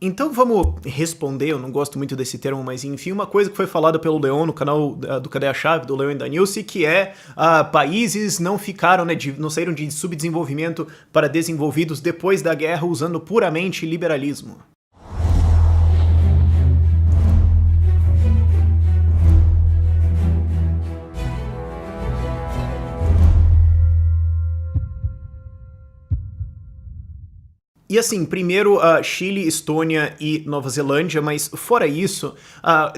Então vamos responder, eu não gosto muito desse termo, mas enfim, uma coisa que foi falada pelo Leon no canal do Cadê a Chave, do Leon e da Nilce, que é países não ficaram, né, não saíram de subdesenvolvimento para desenvolvidos depois da guerra usando puramente liberalismo. E assim, primeiro Chile, Estônia e Nova Zelândia, mas fora isso,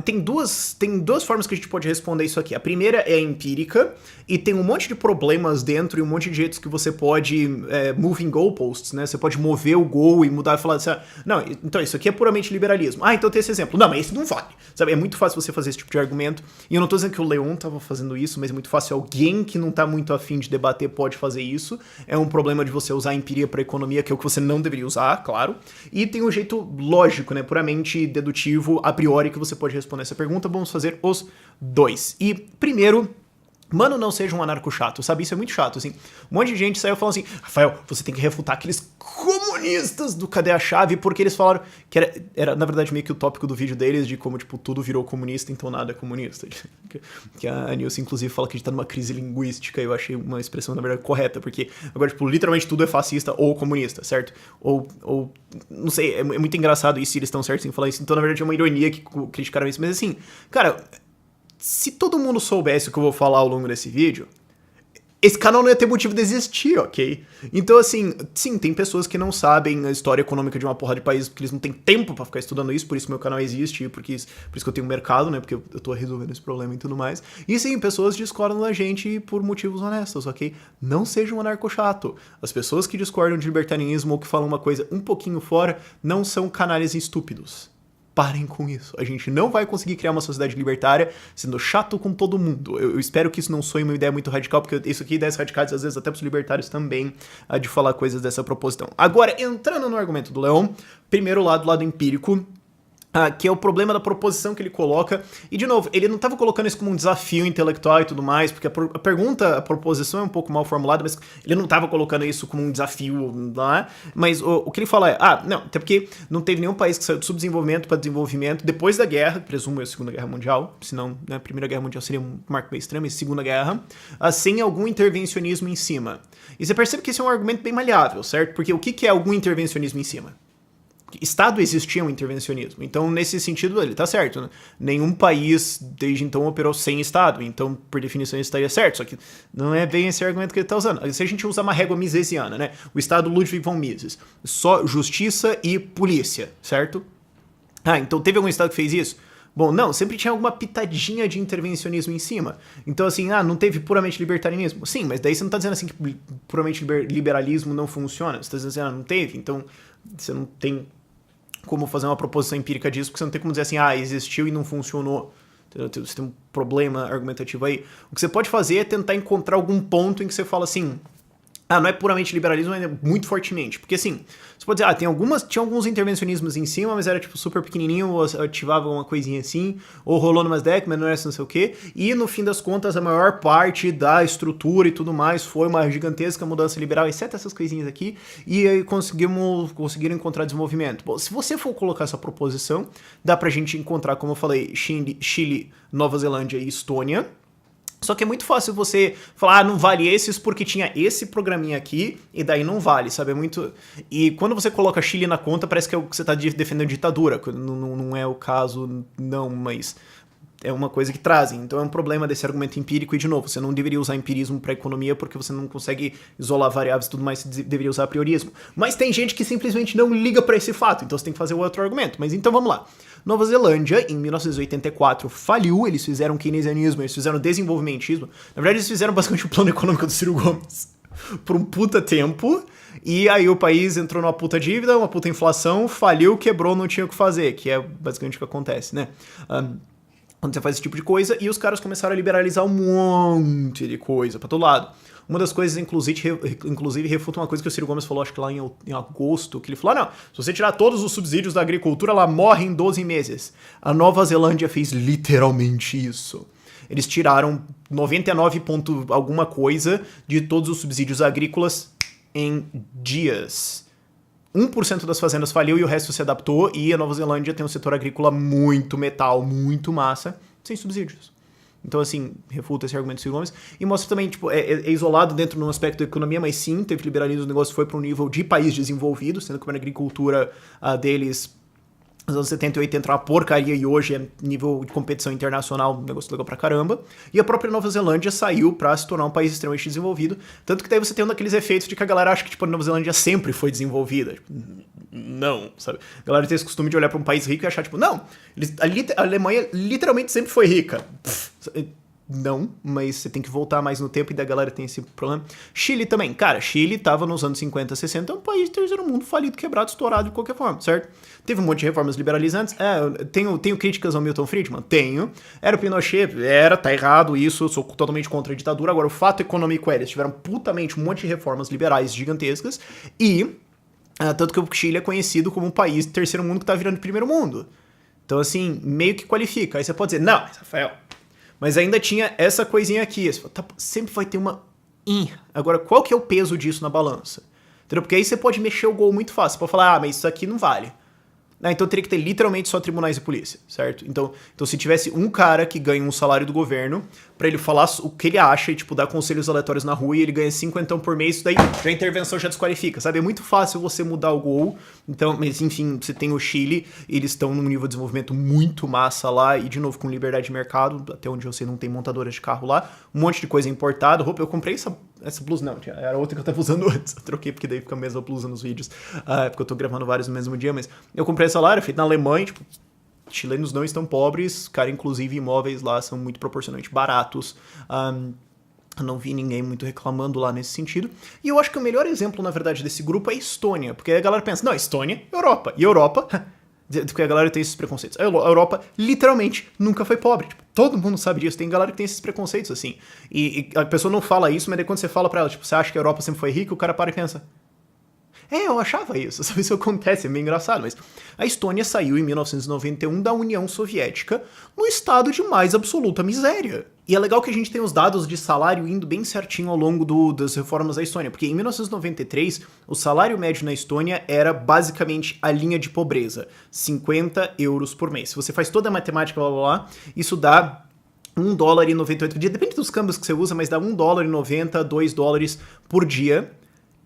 tem duas formas que a gente pode responder isso aqui. A primeira é empírica, e tem um monte de problemas dentro e um monte de jeitos que você pode moving goalposts, né? Você pode mover o gol e mudar e falar assim, não, então isso aqui é puramente liberalismo. Então tem esse exemplo. Não, mas esse não vale. Sabe? É muito fácil você fazer esse tipo de argumento, e eu não tô dizendo que o Leon tava fazendo isso, mas é muito fácil alguém que não tá muito afim de debater pode fazer isso. É um problema de você usar a empiria pra economia, que é o que você não deveria usar, claro. E tem um jeito lógico, né, puramente dedutivo, a priori, que você pode responder essa pergunta. Vamos fazer os dois. E primeiro, mano, não seja um anarco chato, sabe? Isso é muito chato, assim. Um monte de gente saiu falando assim, Rafael, você tem que refutar aqueles comunistas do Cadê a Chave, porque eles falaram que era na verdade, meio que o tópico do vídeo deles, de como, tipo, tudo virou comunista, então nada é comunista. Que a Nilce, inclusive, fala que a gente tá numa crise linguística, e eu achei uma expressão, na verdade, correta, porque agora, tipo, literalmente tudo é fascista ou comunista, certo? Ou não sei, é muito engraçado isso, se eles estão certos em falar isso, então, na verdade, é uma ironia que criticaram isso, mas assim, cara, se todo mundo soubesse o que eu vou falar ao longo desse vídeo, esse canal não ia ter motivo de existir, ok? Então, assim, sim, tem pessoas que não sabem a história econômica de uma porra de país porque eles não têm tempo pra ficar estudando isso, por isso que meu canal existe, por isso que eu tenho um mercado, né? Porque eu tô resolvendo esse problema e tudo mais. E sim, pessoas discordam da gente por motivos honestos, ok? Não seja um anarco chato. As pessoas que discordam de libertarianismo ou que falam uma coisa um pouquinho fora não são canalhas estúpidos. Parem com isso. A gente não vai conseguir criar uma sociedade libertária sendo chato com todo mundo. Eu espero que isso não soe uma ideia muito radical, porque isso aqui, ideias radicais, às vezes até para os libertários também, de falar coisas dessa proposição. Agora, entrando no argumento do Leon, primeiro lado empírico, que é o problema da proposição que ele coloca. E, de novo, ele não estava colocando isso como um desafio intelectual e tudo mais, porque a proposição é um pouco mal formulada, mas ele não estava colocando isso como um desafio, né? Mas o que ele fala é, não, até porque não teve nenhum país que saiu de subdesenvolvimento para desenvolvimento depois da guerra, presumo a Segunda Guerra Mundial, senão, né, a Primeira Guerra Mundial seria um marco meio estranho, mas Segunda Guerra, sem algum intervencionismo em cima. E você percebe que esse é um argumento bem maleável, certo? Porque o que é algum intervencionismo em cima? Estado existia um intervencionismo, então nesse sentido ele tá certo, né? Nenhum país desde então operou sem Estado, então por definição isso estaria certo, só que não é bem esse argumento que ele tá usando. Se a gente usar uma régua misesiana, né, o Estado Ludwig von Mises, só justiça e polícia, certo? Então teve algum Estado que fez isso? Bom, não, sempre tinha alguma pitadinha de intervencionismo em cima. Então, assim, não teve puramente libertarianismo? Sim, mas daí você não tá dizendo assim que puramente liberalismo não funciona. Você tá dizendo assim, não teve, então você não tem como fazer uma proposição empírica disso, porque você não tem como dizer assim, existiu e não funcionou. Você tem um problema argumentativo aí. O que você pode fazer é tentar encontrar algum ponto em que você fala assim, não é puramente liberalismo, mas é muito fortemente. Porque assim, você pode dizer, tinha alguns intervencionismos em cima, mas era tipo super pequenininho, ou ativava uma coisinha assim, ou rolou numas décadas, mas não era não sei o quê. E no fim das contas, a maior parte da estrutura e tudo mais foi uma gigantesca mudança liberal, exceto essas coisinhas aqui, e aí conseguiram encontrar desenvolvimento. Bom, se você for colocar essa proposição, dá pra gente encontrar, como eu falei, Chile, Nova Zelândia e Estônia. Só que é muito fácil você falar, não vale esses porque tinha esse programinha aqui, e daí não vale, sabe? É muito... E quando você coloca Chile na conta, parece que é o que você tá defendendo ditadura. Não é o caso, não, mas é uma coisa que trazem. Então é um problema desse argumento empírico, e de novo, você não deveria usar empirismo para economia porque você não consegue isolar variáveis e tudo mais, você deveria usar priorismo. Mas tem gente que simplesmente não liga para esse fato, então você tem que fazer o outro argumento. Mas então vamos lá. Nova Zelândia, em 1984, faliu, eles fizeram keynesianismo, eles fizeram desenvolvimentismo. Na verdade, eles fizeram basicamente o plano econômico do Ciro Gomes por um puta tempo, e aí o país entrou numa puta dívida, uma puta inflação, faliu, quebrou, não tinha o que fazer, que é basicamente o que acontece, né? Quando você faz esse tipo de coisa, e os caras começaram a liberalizar um monte de coisa pra todo lado. Uma das coisas, inclusive, refuta uma coisa que o Ciro Gomes falou, acho que lá em agosto, que ele falou, não, se você tirar todos os subsídios da agricultura, ela morre em 12 meses. A Nova Zelândia fez literalmente isso. Eles tiraram 99 ponto alguma coisa de todos os subsídios agrícolas em dias. 1% das fazendas faliu e o resto se adaptou, e a Nova Zelândia tem um setor agrícola muito metal, muito massa, sem subsídios. Então, assim, refuta esse argumento do Ciro Gomes. E mostra também, tipo, é isolado dentro de um aspecto da economia, mas sim, teve liberalismo, o negócio foi para um nível de país desenvolvido, sendo que a agricultura deles, nos anos 70 e 80 era uma porcaria, e hoje é nível de competição internacional, um negócio legal pra caramba. E a própria Nova Zelândia saiu pra se tornar um país extremamente desenvolvido. Tanto que daí você tem um daqueles efeitos de que a galera acha que, tipo, a Nova Zelândia sempre foi desenvolvida. Tipo, não, sabe? A galera tem esse costume de olhar pra um país rico e achar, tipo, não, a Alemanha literalmente sempre foi rica. Não, mas você tem que voltar mais no tempo, e da galera tem esse problema. Chile também. Cara, Chile tava nos anos 50, 60, é um país terceiro mundo, falido, quebrado, estourado de qualquer forma, certo? Teve um monte de reformas liberalizantes. Tenho críticas ao Milton Friedman? Tenho. Era o Pinochet? Era, tá errado isso, eu sou totalmente contra a ditadura. Agora, o fato econômico eles tiveram putamente um monte de reformas liberais gigantescas, e tanto que o Chile é conhecido como um país terceiro mundo que tá virando primeiro mundo. Então, assim, meio que qualifica. Aí você pode dizer, não, Rafael, mas ainda tinha essa coisinha aqui. Você fala, tá, sempre vai ter uma... Agora, qual que é o peso disso na balança? Entendeu? Porque aí você pode mexer o gol muito fácil. Você pode falar, mas isso aqui não vale. Então teria que ter literalmente só tribunais e polícia, certo? Então se tivesse um cara que ganha um salário do governo, pra ele falar o que ele acha e, tipo, dar conselhos aleatórios na rua, e ele ganha 50 por mês, isso daí já a intervenção já desqualifica, sabe? É muito fácil você mudar o gol. Então, mas enfim, você tem o Chile, eles estão num nível de desenvolvimento muito massa lá, e de novo com liberdade de mercado, até onde eu sei não tem montadoras de carro lá, um monte de coisa importada, roupa. Eu comprei essa blusa, não, era outra que eu tava usando antes, eu troquei porque daí fica a mesma blusa nos vídeos, porque eu tô gravando vários no mesmo dia, mas eu comprei essa lá, era feita na Alemanha, tipo, chilenos não estão pobres, cara, inclusive imóveis lá são muito proporcionalmente baratos, eu não vi ninguém muito reclamando lá nesse sentido. E eu acho que o melhor exemplo, na verdade, desse grupo é a Estônia, porque a galera pensa, não, Estônia, Europa, e Europa... Porque a galera tem esses preconceitos. A Europa, literalmente, nunca foi pobre. Tipo, todo mundo sabe disso. Tem galera que tem esses preconceitos, assim. E a pessoa não fala isso, mas daí quando você fala pra ela, tipo, você acha que a Europa sempre foi rica, o cara para e pensa... eu achava isso, sabe? Isso acontece, é meio engraçado, mas a Estônia saiu em 1991 da União Soviética no estado de mais absoluta miséria. E é legal que a gente tem os dados de salário indo bem certinho ao longo das reformas da Estônia, porque em 1993 o salário médio na Estônia era basicamente a linha de pobreza, 50 euros por mês. Se você faz toda a matemática, blá blá blá, isso dá $1,98 por dia, depende dos câmbios que você usa, mas dá $1,90, $2 por dia,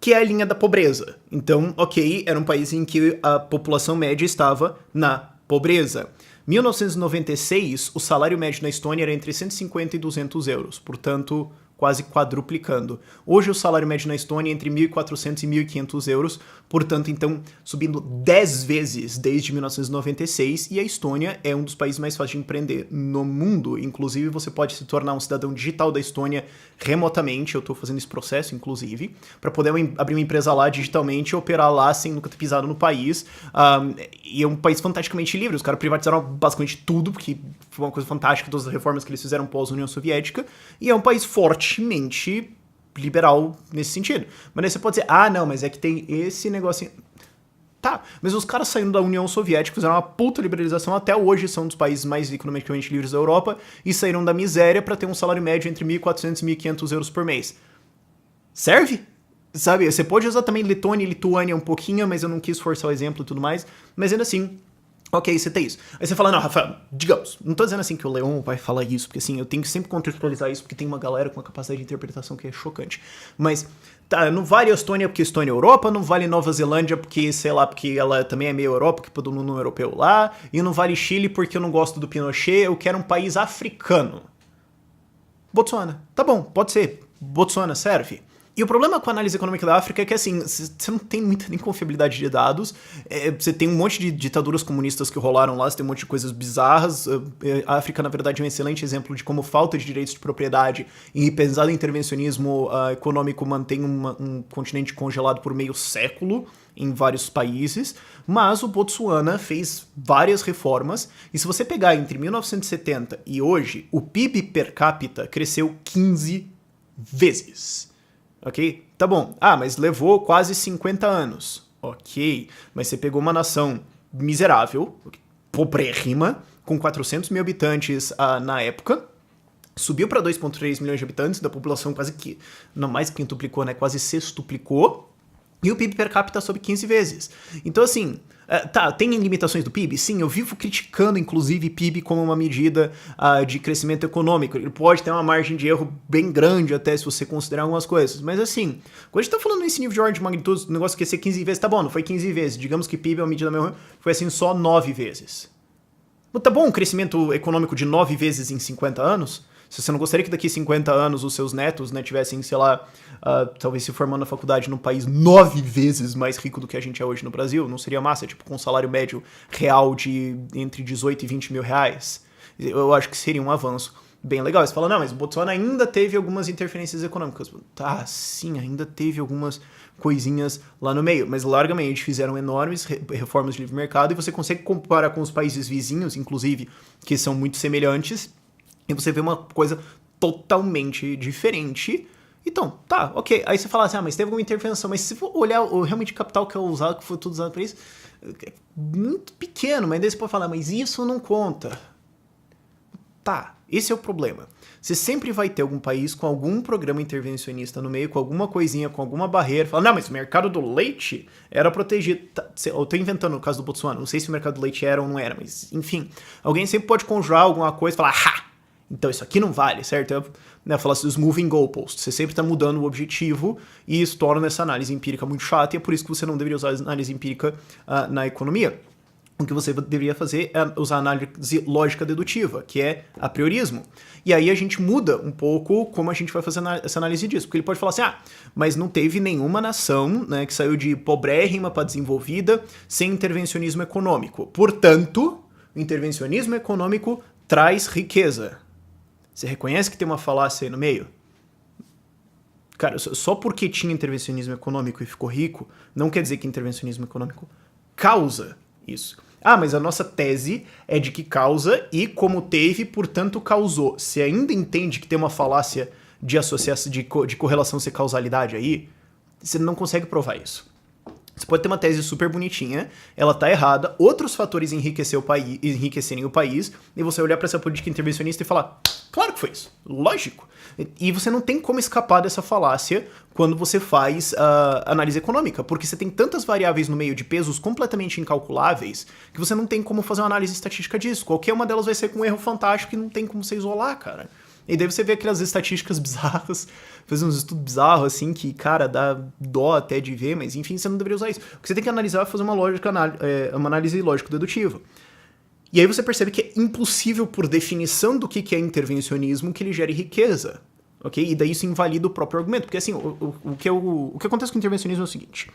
que é a linha da pobreza. Então, ok, era um país em que a população média estava na pobreza. 1996, o salário médio na Estônia era entre 150 e 200 euros, portanto, quase quadruplicando. Hoje o salário médio na Estônia é entre 1.400 e 1.500 euros, portanto, então, subindo 10 vezes desde 1996, e a Estônia é um dos países mais fáceis de empreender no mundo. Inclusive, você pode se tornar um cidadão digital da Estônia remotamente, eu tô fazendo esse processo, inclusive, para poder abrir uma empresa lá digitalmente e operar lá sem nunca ter pisado no país. E é um país fantasticamente livre, os caras privatizaram basicamente tudo, porque foi uma coisa fantástica todas as reformas que eles fizeram pós-União Soviética, e é um país fortemente liberal nesse sentido. Mas aí você pode dizer, não, mas é que tem esse negocinho... Tá, mas os caras saindo da União Soviética fizeram uma puta liberalização, até hoje são um dos países mais economicamente livres da Europa, e saíram da miséria pra ter um salário médio entre 1.400 e 1.500 euros por mês. Serve? Sabe, você pode usar também Letônia e Lituânia um pouquinho, mas eu não quis forçar o exemplo e tudo mais, mas ainda assim... Ok, você tem isso. Aí você fala, não, Rafael, digamos, não tô dizendo assim que o Leon vai falar isso, porque assim, eu tenho que sempre contextualizar isso, porque tem uma galera com uma capacidade de interpretação que é chocante. Mas, tá, não vale a Estônia porque Estônia é Europa, não vale Nova Zelândia porque, sei lá, porque ela também é meio Europa, porque todo mundo é europeu lá, e não vale Chile porque eu não gosto do Pinochet, eu quero um país africano. Botsuana. Tá bom, pode ser. Botsuana serve. E o problema com a análise econômica da África é que, assim, você não tem muita nem confiabilidade de dados, você tem um monte de ditaduras comunistas que rolaram lá, você tem um monte de coisas bizarras, a África, na verdade, é um excelente exemplo de como falta de direitos de propriedade e pesado intervencionismo econômico mantém um continente congelado por meio século em vários países, mas o Botsuana fez várias reformas, e se você pegar entre 1970 e hoje, o PIB per capita cresceu 15 vezes. Ok? Tá bom. Mas levou quase 50 anos. Ok. Mas você pegou uma nação miserável, pobrérrima, com 400 mil habitantes na época, subiu para 2,3 milhões de habitantes, da população quase que, não mais que quintuplicou, né? Quase sextuplicou. E o PIB per capita sobe 15 vezes. Então, assim, tá, tem limitações do PIB? Sim, eu vivo criticando, inclusive, PIB como uma medida de crescimento econômico. Ele pode ter uma margem de erro bem grande até se você considerar algumas coisas. Mas, assim, quando a gente tá falando nesse nível de ordem de magnitude, o negócio que ia ser 15 vezes, tá bom, não foi 15 vezes. Digamos que PIB é uma medida meio ruim, foi assim só 9 vezes. Tá bom um crescimento econômico de 9 vezes em 50 anos? Se você não gostaria que daqui a 50 anos os seus netos, né, tivessem, sei lá, talvez se formando na faculdade num país 9 vezes mais rico do que a gente é hoje no Brasil, não seria massa? Tipo, com um salário médio real de entre 18 e 20 mil reais? Eu acho que seria um avanço bem legal. Você fala, não, mas o Botsuana ainda teve algumas interferências econômicas. Tá, sim, ainda teve algumas coisinhas lá no meio, mas largamente fizeram enormes reformas de livre mercado e você consegue comparar com os países vizinhos, inclusive, que são muito semelhantes, e você vê uma coisa totalmente diferente. Então, tá, ok. Aí você fala assim, mas teve alguma intervenção. Mas se for olhar o realmente capital que é usado, que foi tudo usado para isso, é muito pequeno. Mas daí você pode falar, mas isso não conta. Tá, esse é o problema. Você sempre vai ter algum país com algum programa intervencionista no meio, com alguma coisinha, com alguma barreira. Fala, não, mas o mercado do leite era protegido. Tá, eu tô inventando o caso do Botsuana. Não sei se o mercado do leite era ou não era, mas enfim. Alguém sempre pode conjurar alguma coisa e falar, então isso aqui não vale, certo? Falar assim dos moving goalposts. Você sempre está mudando o objetivo e isso torna essa análise empírica muito chata e é por isso que você não deveria usar a análise empírica na economia. O que você deveria fazer é usar a análise lógica dedutiva, que é a priorismo. E aí a gente muda um pouco como a gente vai fazer essa análise disso. Porque ele pode falar assim, mas não teve nenhuma nação, né, que saiu de pobrérrima para desenvolvida sem intervencionismo econômico. Portanto, o intervencionismo econômico traz riqueza. Você reconhece que tem uma falácia aí no meio? Cara, só porque tinha intervencionismo econômico e ficou rico, não quer dizer que intervencionismo econômico causa isso. Mas a nossa tese é de que causa e como teve, portanto causou. Você ainda entende que tem uma falácia de associação, de correlação sem causalidade aí? Você não consegue provar isso. Você pode ter uma tese super bonitinha, ela tá errada, outros fatores enriquecerem o país, e você olhar para essa política intervencionista e falar, claro que foi isso, lógico. E você não tem como escapar dessa falácia quando você faz análise econômica, porque você tem tantas variáveis no meio de pesos completamente incalculáveis que você não tem como fazer uma análise estatística disso. Qualquer uma delas vai ser com um erro fantástico e não tem como você isolar, cara. E daí você vê aquelas estatísticas bizarras, fazer uns estudos bizarros assim, que, cara, dá dó até de ver, mas enfim, você não deveria usar isso. O que você tem que analisar é fazer uma análise lógico-dedutiva. E aí você percebe que é impossível, por definição do que é intervencionismo, que ele gere riqueza. Ok? E daí isso invalida o próprio argumento. Porque assim, o que acontece com o intervencionismo é o seguinte.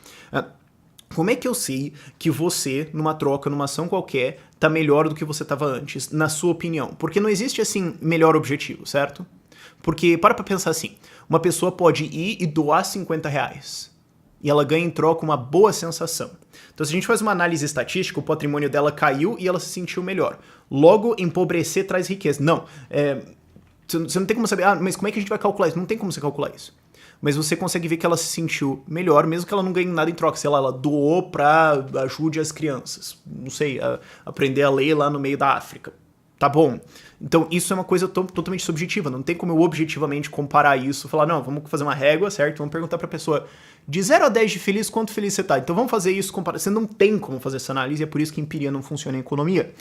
Como é que eu sei que você, numa troca, numa ação qualquer, tá melhor do que você estava antes, na sua opinião? Porque não existe, assim, melhor objetivo, certo? Porque, para pensar assim, uma pessoa pode ir e doar 50 reais. E ela ganha em troca uma boa sensação. Então, se a gente faz uma análise estatística, o patrimônio dela caiu e ela se sentiu melhor. Logo, empobrecer traz riqueza. Não, você não tem como saber, mas como é que a gente vai calcular isso? Não tem como você calcular isso. Mas você consegue ver que ela se sentiu melhor, mesmo que ela não ganhe nada em troca. Sei lá, ela doou pra ajude as crianças. Não sei, aprender a ler lá no meio da África. Tá bom. Então, isso é uma coisa totalmente subjetiva. Não tem como eu objetivamente comparar isso. Falar, não, vamos fazer uma régua, certo? Vamos perguntar pra pessoa, de 0 a 10 de feliz, quanto feliz você tá? Então, vamos fazer isso, comparar. Você não tem como fazer essa análise, é por isso que empiria não funciona em economia.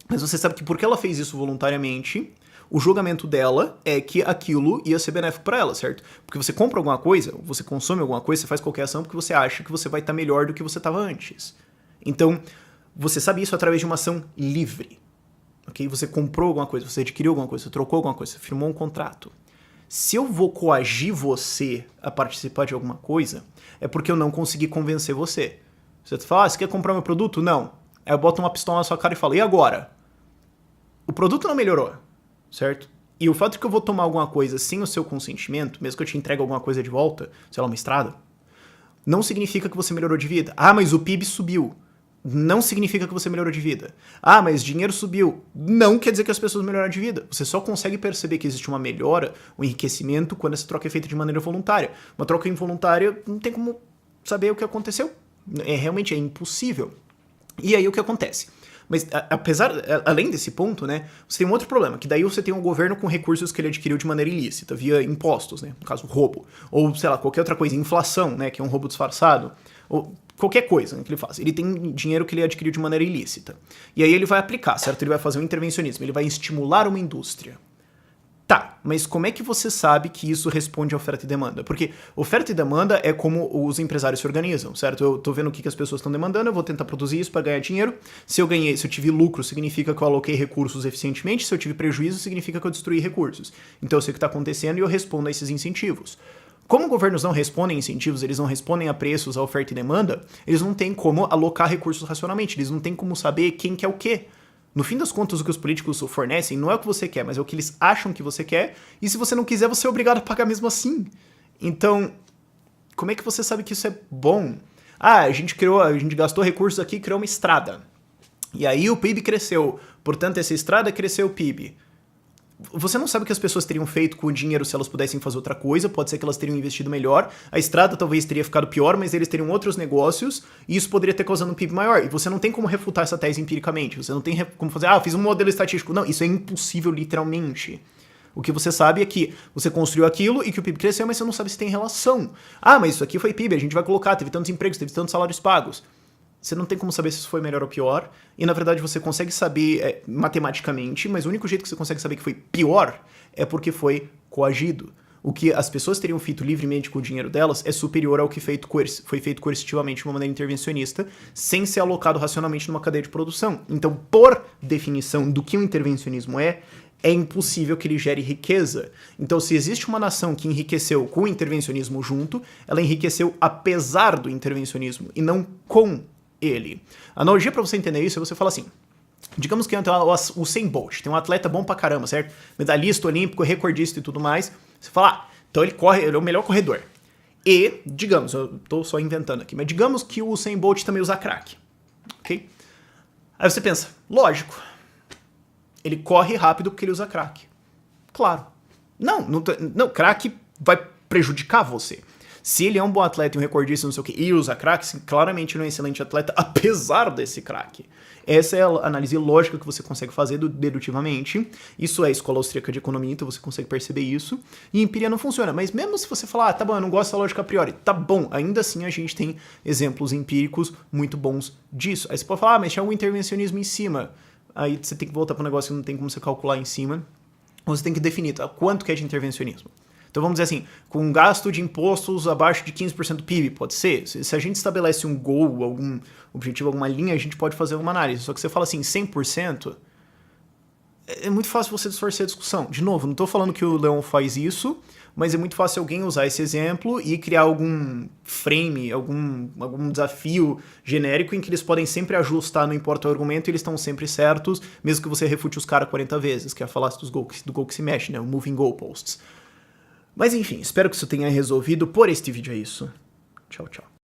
Mas você sabe que porque ela fez isso voluntariamente, o julgamento dela é que aquilo ia ser benéfico para ela, certo? Porque você compra alguma coisa, você consome alguma coisa, você faz qualquer ação porque você acha que você vai estar melhor do que você estava antes. Então, você sabe isso através de uma ação livre. Ok? Você comprou alguma coisa, você adquiriu alguma coisa, você trocou alguma coisa, você firmou um contrato. Se eu vou coagir você a participar de alguma coisa, é porque eu não consegui convencer você. Você fala, você quer comprar meu produto? Não. Aí eu boto uma pistola na sua cara e falo, e agora? O produto não melhorou. Certo? E o fato de que eu vou tomar alguma coisa sem o seu consentimento, mesmo que eu te entregue alguma coisa de volta, sei lá, uma estrada, não significa que você melhorou de vida. Mas o PIB subiu. Não significa que você melhorou de vida. Mas dinheiro subiu. Não quer dizer que as pessoas melhoraram de vida. Você só consegue perceber que existe uma melhora, um enriquecimento, quando essa troca é feita de maneira voluntária. Uma troca involuntária, não tem como saber o que aconteceu. Realmente é impossível. E aí o que acontece? Mas além desse ponto, né, você tem um outro problema, que daí você tem um governo com recursos que ele adquiriu de maneira ilícita, via impostos, né, no caso roubo, ou sei lá, qualquer outra coisa, inflação, né, que é um roubo disfarçado, ou qualquer coisa, né, que ele faz. Ele tem dinheiro que ele adquiriu de maneira ilícita. E aí ele vai aplicar, certo? Ele vai fazer um intervencionismo, ele vai estimular uma indústria. Tá, mas como é que você sabe que isso responde à oferta e demanda? Porque oferta e demanda é como os empresários se organizam, certo? Eu tô vendo o que as pessoas estão demandando, eu vou tentar produzir isso para ganhar dinheiro. Se eu tive lucro, significa que eu aloquei recursos eficientemente. Se eu tive prejuízo, significa que eu destruí recursos. Então eu sei o que está acontecendo e eu respondo a esses incentivos. Como governos não respondem a incentivos, eles não respondem a preços, a oferta e demanda, eles não têm como alocar recursos racionalmente, eles não têm como saber quem quer o quê. No fim das contas, o que os políticos fornecem não é o que você quer, mas é o que eles acham que você quer, e se você não quiser, você é obrigado a pagar mesmo assim. Então, como é que você sabe que isso é bom? Ah, a gente gastou recursos aqui e criou uma estrada. E aí o PIB cresceu, portanto essa estrada cresceu o PIB. Você não sabe o que as pessoas teriam feito com o dinheiro se elas pudessem fazer outra coisa, pode ser que elas teriam investido melhor, a estrada talvez teria ficado pior, mas eles teriam outros negócios, e isso poderia ter causado um PIB maior, e você não tem como refutar essa tese empiricamente, você não tem como fazer, fiz um modelo estatístico, não, isso é impossível literalmente. O que você sabe é que você construiu aquilo e que o PIB cresceu, mas você não sabe se tem relação. Ah, mas isso aqui foi PIB, a gente vai colocar, teve tantos empregos, teve tantos salários pagos. Você não tem como saber se isso foi melhor ou pior, e na verdade você consegue saber matematicamente, mas o único jeito que você consegue saber que foi pior é porque foi coagido. O que as pessoas teriam feito livremente com o dinheiro delas é superior ao que foi feito coercitivamente de uma maneira intervencionista, sem ser alocado racionalmente numa cadeia de produção. Então, por definição do que o intervencionismo é impossível que ele gere riqueza. Então, se existe uma nação que enriqueceu com o intervencionismo junto, ela enriqueceu apesar do intervencionismo, e não com ele. A analogia pra você entender isso é você falar assim, digamos que o Usain Bolt tem um atleta bom pra caramba, certo? Medalhista olímpico, recordista e tudo mais. Você fala, então ele é o melhor corredor. E, digamos, eu tô só inventando aqui, mas digamos que o Usain Bolt também usa crack, ok? Aí você pensa, lógico, ele corre rápido porque ele usa crack. Claro. Não, crack vai prejudicar você. Se ele é um bom atleta e um recordista, não sei o que, e usa crack, claramente ele é um excelente atleta, apesar desse crack. Essa é a análise lógica que você consegue fazer dedutivamente. Isso é a escola austríaca de economia, então você consegue perceber isso. E empiria não funciona. Mas mesmo se você falar, tá bom, eu não gosto da lógica a priori, tá bom, ainda assim a gente tem exemplos empíricos muito bons disso. Aí você pode falar, mas tinha algum intervencionismo em cima. Aí você tem que voltar para um negócio que não tem como você calcular em cima. Você tem que definir quanto que é de intervencionismo. Então vamos dizer assim, com um gasto de impostos abaixo de 15% do PIB, pode ser? Se a gente estabelece um goal, algum objetivo, alguma linha, a gente pode fazer uma análise. Só que você fala assim, 100%, é muito fácil você distorcer a discussão. De novo, não estou falando que o Leon faz isso, mas é muito fácil alguém usar esse exemplo e criar algum frame, algum desafio genérico em que eles podem sempre ajustar, não importa o argumento, e eles estão sempre certos, mesmo que você refute os caras 40 vezes, que é a falácia do gol que se mexe, né? O moving goalposts. Mas enfim, espero que isso tenha resolvido. Por este vídeo é isso. Tchau, tchau.